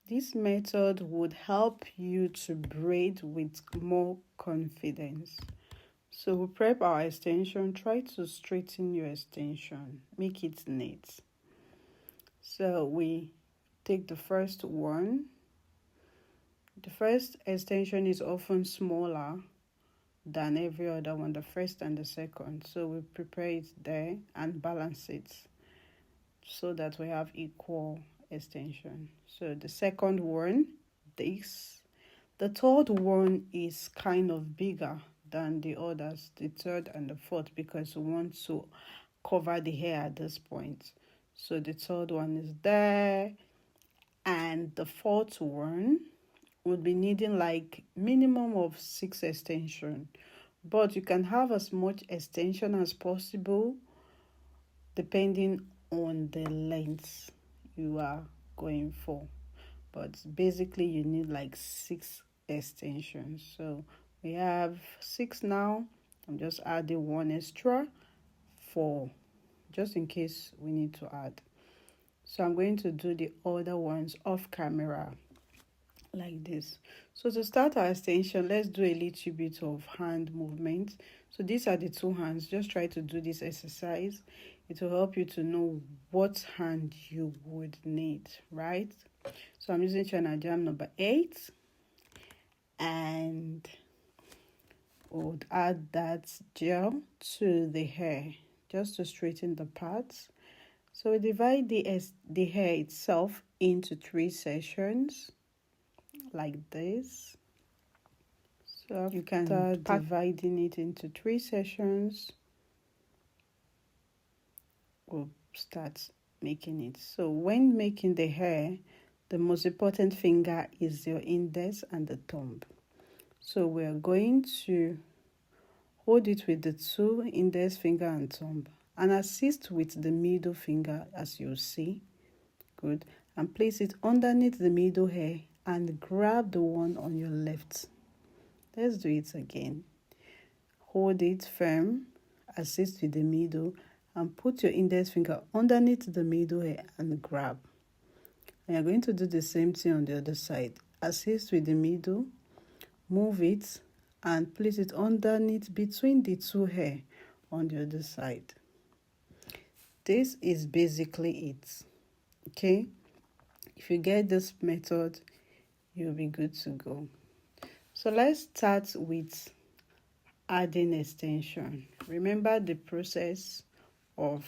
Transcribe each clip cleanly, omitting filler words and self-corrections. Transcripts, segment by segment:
This method would help you to braid with more confidence. So we prep our extension. Try to straighten your extension, make it neat. So we take the first one. The first extension is often smaller than every other one, the first and the second. So we prepare it there and balance it so that we have equal extension. So the second one, this. The third one is kind of bigger than the others, the third and the fourth, because we want to cover the hair at this point. So the third one is there, and the fourth one would be needing like minimum of 6 extension, but you can have as much extension as possible depending on the length you are going for, but basically you need like 6 extensions. So we have 6 now. I'm just adding 1 extra for just in case we need to add. So I'm going to do the other ones off camera like this. So to start our extension, let's do a little bit of hand movement. So these are the 2 hands. Just try to do this exercise. It will help you to know what hand you would need, right? So I'm using China Jam number 8, and would add that gel to the hair just to straighten the parts. So we divide the hair itself into 3 sections like this. So you can start dividing it into 3 sections. We'll start making it. So when making the hair, the most important finger is your index and the thumb. So we're going to hold it with the 2 index finger and thumb and assist with the middle finger, as you see. Good. And place it underneath the middle hair and grab the one on your left. Let's do it again. Hold it firm, assist with the middle, and put your index finger underneath the middle hair and grab. And you're going to do the same thing on the other side. Assist with the middle, move it, and place it underneath between the 2 hair on the other side. This is basically it. Okay? If you get this method, you'll be good to go. So let's start with adding extension. Remember the process of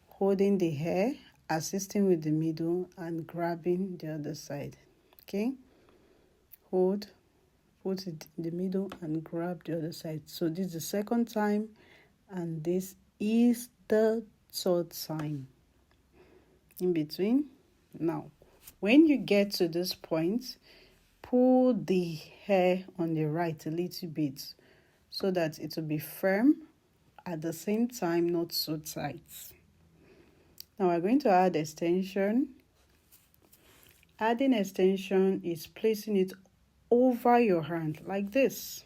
holding the hair, assisting with the middle, and grabbing the other side. Okay? Hold, put it in the middle, and grab the other side. So this is the second time, and this is the third time. In between. Now, when you get to this point, pull the hair on the right a little bit so that it will be firm, at the same time not so tight. Now we're going to add extension. Adding extension is placing it over your hand like this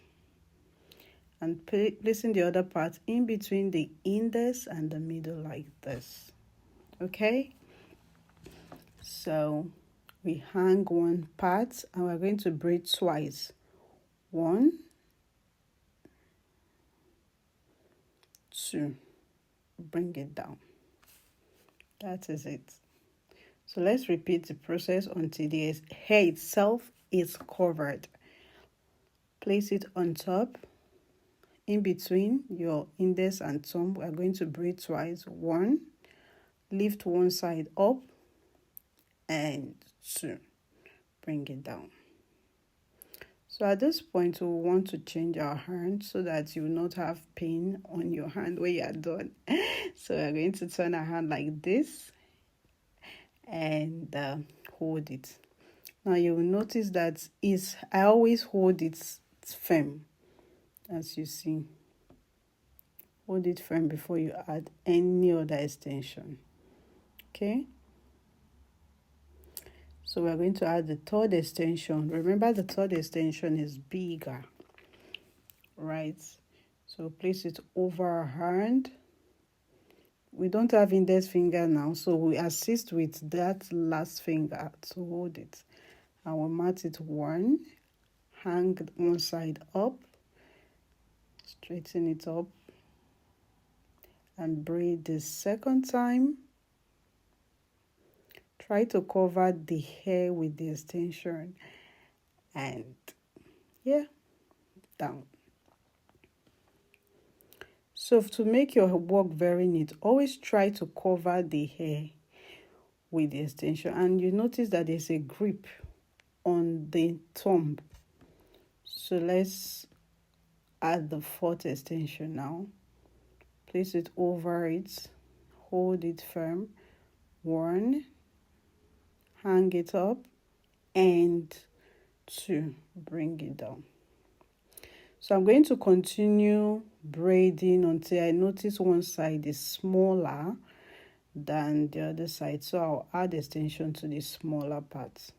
and placing the other part in between the index and the middle like this. Okay? So we hang one part and we're going to braid twice. 1, 2. Bring it down. That is it. So let's repeat the process until the hair itself is covered. Place it on top, in between your index and thumb. We're going to braid twice. 1, lift one side up, and 2, bring it down. So at this point, we want to change our hand so that you will not have pain on your hand when you are done. So we're going to turn our hand like this and hold it. Now you will notice that I always hold it firm, as you see. Hold it firm before you add any other extension. Okay? So we're going to add the third extension. Remember, the third extension is bigger, right? So place it over our hand, we don't have index finger now, so we assist with that last finger to hold it. I will mat it one, hang one side up, straighten it up, and braid the second time. Try to cover the hair with the extension, and yeah, down. So to make your work very neat, always try to cover the hair with the extension, and you notice that there's a grip on the thumb. So let's add the fourth extension now. Place it over it, hold it firm, one, hang it up, and two, bring it down. So I'm going to continue braiding until I notice one side is smaller than the other side. So I'll add extension to the smaller part,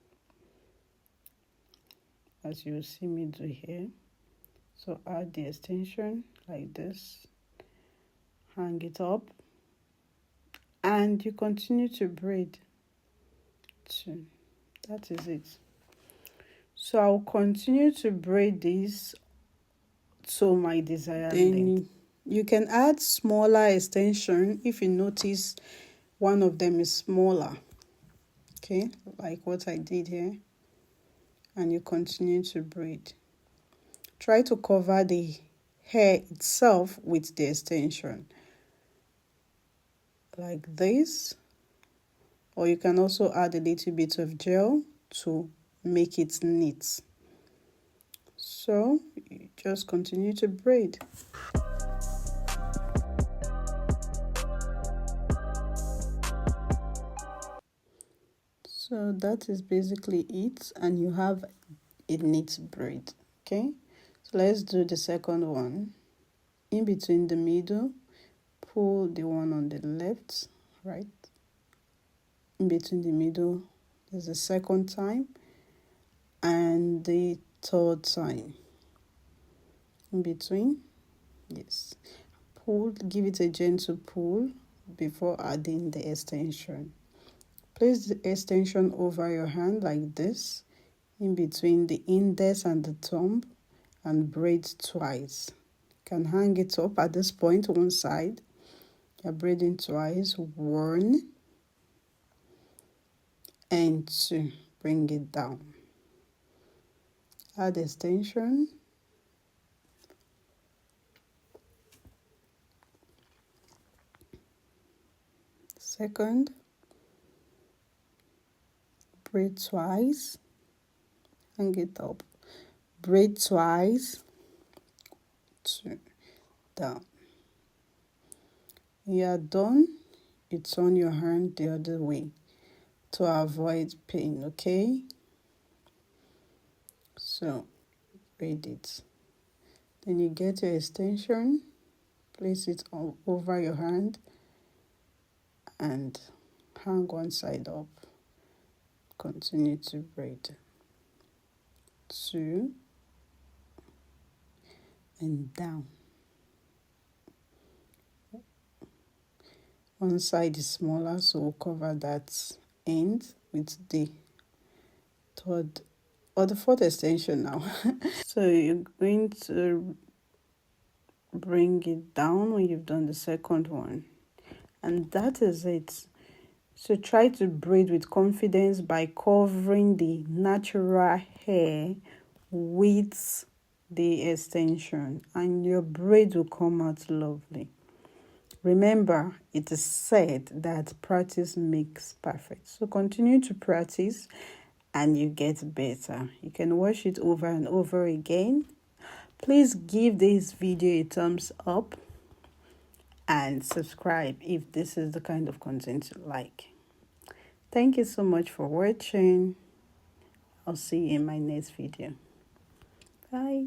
as you see me do here. So add the extension like this, hang it up, and you continue to braid two. That is it. So I'll continue to braid this to my desired length. You can add smaller extension if you notice one of them is smaller, okay, like what I did here, and you continue to braid. Try to cover the hair itself with the extension like this, or you can also add a little bit of gel to make it neat. So you just continue to braid. So that is basically it, and you have a neat braid. Okay, so let's do the second one. In between the middle, pull the one on the left, right. In between the middle, there's the second time and the third time. In between, yes, pull, give it a gentle pull before adding the extension. Place the extension over your hand like this, in between the index and the thumb, and braid twice. You can hang it up at this point, one side. You're braiding twice, one and two. Bring it down. Add extension. Second, braid twice, hang it up, braid twice, two, down. You are done. You turn your hand the other way to avoid pain, okay? So braid it. Then you get your extension, place it over your hand, and hang one side up. Continue to braid. Two, and down. One side is smaller, so we'll cover that end with the third or the fourth extension now. So you're going to bring it down when you've done the second one, and that is it. So try to braid with confidence by covering the natural hair with the extension, and your braid will come out lovely. Remember, it is said that practice makes perfect. So continue to practice and you get better. You can watch it over and over again. Please give this video a thumbs up and subscribe if this is the kind of content you like. Thank you so much for watching. I'll see you in my next video. Bye.